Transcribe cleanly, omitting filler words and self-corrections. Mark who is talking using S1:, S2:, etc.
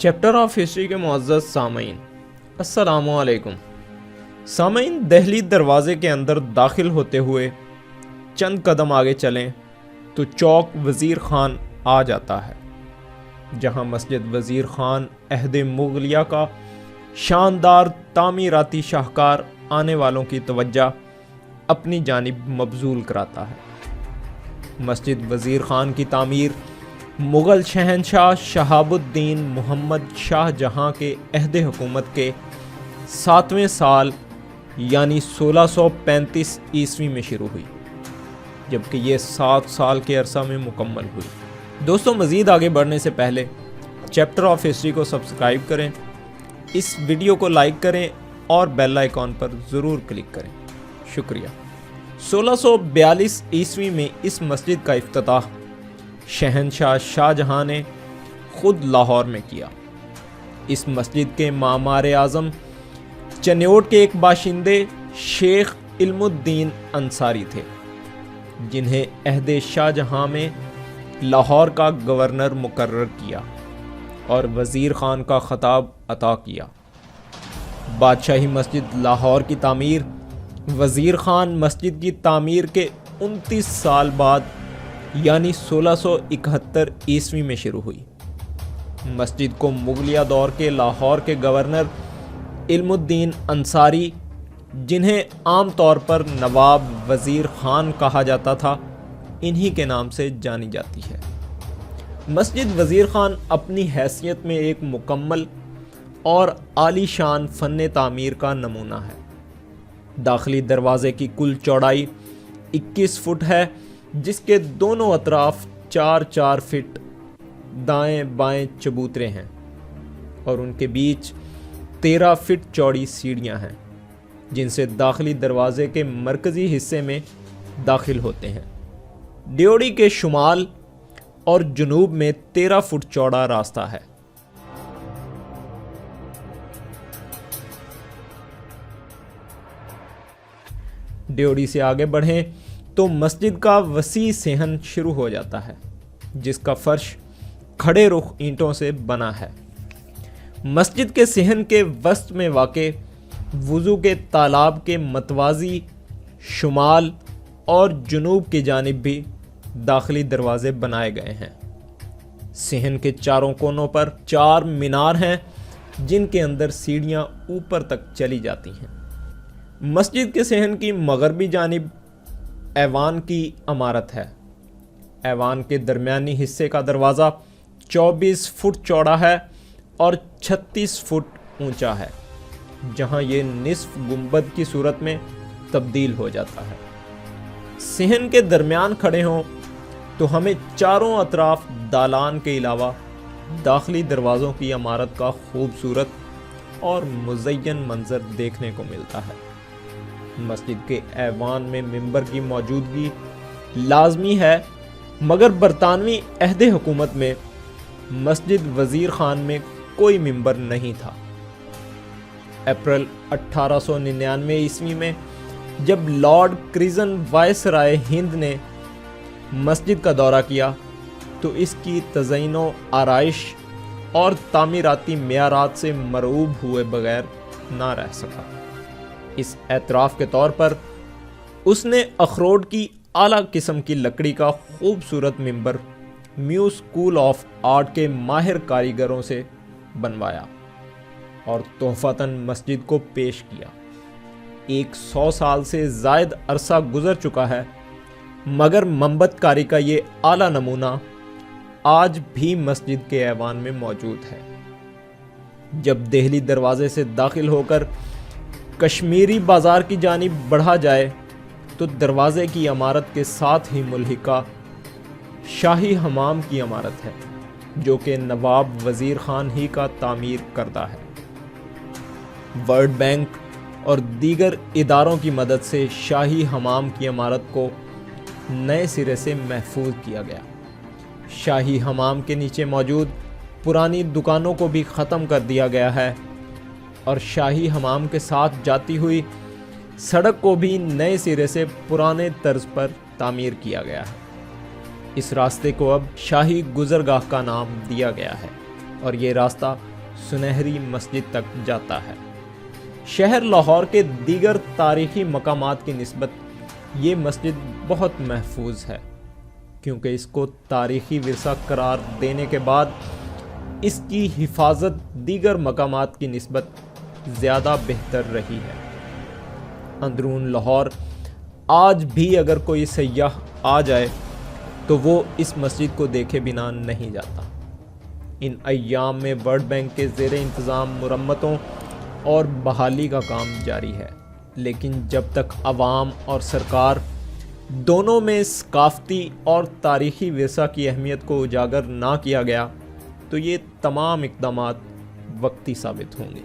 S1: Chapter of history کے معزز سامعین، السلام علیکم۔ سامعین، دہلی دروازے کے اندر داخل ہوتے ہوئے چند قدم آگے چلیں تو چوک وزیر خان آ جاتا ہے، جہاں مسجد وزیر خان عہد مغلیہ کا شاندار تعمیراتی شاہکار آنے والوں کی توجہ اپنی جانب مبذول کراتا ہے۔ مسجد وزیر خان کی تعمیر مغل شہنشاہ شہاب الدین محمد شاہ جہاں کے عہد حکومت کے 7ویں سال یعنی 1635 عیسوی میں شروع ہوئی، جبکہ یہ 7 سال کے عرصہ میں مکمل ہوئی۔ دوستوں، مزید آگے بڑھنے سے پہلے چیپٹر آف ہسٹری کو سبسکرائب کریں، اس ویڈیو کو لائک کریں اور بیل آئیکن پر ضرور کلک کریں۔ شکریہ۔ 1642 عیسوی میں اس مسجد کا افتتاح شہنشاہ شاہ جہاں نے خود لاہور میں کیا۔ اس مسجد کے معمار اعظم چنیوٹ کے ایک باشندے شیخ علم الدین انصاری تھے، جنہیں عہد شاہ جہاں میں لاہور کا گورنر مقرر کیا اور وزیر خان کا خطاب عطا کیا۔ بادشاہی مسجد لاہور کی تعمیر وزیر خان مسجد کی تعمیر کے 29 سال بعد یعنی 1671 عیسوی میں شروع ہوئی۔ مسجد کو مغلیہ دور کے لاہور کے گورنر علم الدین انصاری، جنہیں عام طور پر نواب وزیر خان کہا جاتا تھا، انہی کے نام سے جانی جاتی ہے۔ مسجد وزیر خان اپنی حیثیت میں ایک مکمل اور عالی شان فن تعمیر کا نمونہ ہے۔ داخلی دروازے کی کل چوڑائی 21 فٹ ہے، جس کے دونوں اطراف 4 فٹ دائیں بائیں چبوترے ہیں اور ان کے بیچ 13 فٹ چوڑی سیڑھیاں ہیں، جن سے داخلی دروازے کے مرکزی حصے میں داخل ہوتے ہیں۔ ڈیوڑی کے شمال اور جنوب میں 13 فٹ چوڑا راستہ ہے۔ ڈیوڑی سے آگے بڑھیں تو مسجد کا وسیع صحن شروع ہو جاتا ہے، جس کا فرش کھڑے رخ اینٹوں سے بنا ہے۔ مسجد کے صحن کے وسط میں واقع وضو کے تالاب کے متوازی شمال اور جنوب کی جانب بھی داخلی دروازے بنائے گئے ہیں۔ صحن کے چاروں کونوں پر 4 مینار ہیں، جن کے اندر سیڑھیاں اوپر تک چلی جاتی ہیں۔ مسجد کے صحن کی مغربی جانب ایوان کی عمارت ہے۔ ایوان کے درمیانی حصے کا دروازہ 24 فٹ چوڑا ہے اور 36 فٹ اونچا ہے، جہاں یہ نصف گنبد کی صورت میں تبدیل ہو جاتا ہے۔ صحن کے درمیان کھڑے ہوں تو ہمیں چاروں اطراف دالان کے علاوہ داخلی دروازوں کی عمارت کا خوبصورت اور مزین منظر دیکھنے کو ملتا ہے۔ مسجد کے ایوان میں ممبر کی موجودگی لازمی ہے، مگر برطانوی عہد حکومت میں مسجد وزیر خان میں کوئی ممبر نہیں تھا۔ اپریل 1899 عیسوی میں جب لارڈ کرزن وائسرائے ہند نے مسجد کا دورہ کیا تو اس کی تزئین و آرائش اور تعمیراتی معیارات سے مرعوب ہوئے بغیر نہ رہ سکا۔ اس اعتراف کے طور پر اس نے اخروٹ کی اعلیٰ قسم کی لکڑی کا خوبصورت ممبر میو اسکول آف آرٹ کے ماہر کاریگروں سے بنوایا اور تحفتاً مسجد کو پیش کیا۔ 100 سال سے زائد عرصہ گزر چکا ہے، مگر منبت کاری کا یہ اعلیٰ نمونہ آج بھی مسجد کے ایوان میں موجود ہے۔ جب دہلی دروازے سے داخل ہو کر کشمیری بازار کی جانب بڑھا جائے تو دروازے کی عمارت کے ساتھ ہی ملحقہ شاہی حمام کی عمارت ہے، جو کہ نواب وزیر خان ہی کا تعمیر کردہ ہے۔ ورلڈ بینک اور دیگر اداروں کی مدد سے شاہی حمام کی عمارت کو نئے سرے سے محفوظ کیا گیا۔ شاہی حمام کے نیچے موجود پرانی دکانوں کو بھی ختم کر دیا گیا ہے اور شاہی حمام کے ساتھ جاتی ہوئی سڑک کو بھی نئے سرے سے پرانے طرز پر تعمیر کیا گیا ہے۔ اس راستے کو اب شاہی گزرگاہ کا نام دیا گیا ہے۔ اور یہ راستہ سنہری مسجد تک جاتا ہے۔ شہر لاہور کے دیگر تاریخی مقامات کی نسبت یہ مسجد بہت محفوظ ہے، کیونکہ اس کو تاریخی ورثہ قرار دینے کے بعد اس کی حفاظت دیگر مقامات کی نسبت زیادہ بہتر رہی ہے۔ اندرون لاہور آج بھی اگر کوئی سیاح آ جائے تو وہ اس مسجد کو دیکھے بنا نہیں جاتا۔ ان ایام میں ورلڈ بینک کے زیر انتظام مرمتوں اور بحالی کا کام جاری ہے، لیکن جب تک عوام اور سرکار دونوں میں ثقافتی اور تاریخی ورثہ کی اہمیت کو اجاگر نہ کیا گیا تو یہ تمام اقدامات وقتی ثابت ہوں گے۔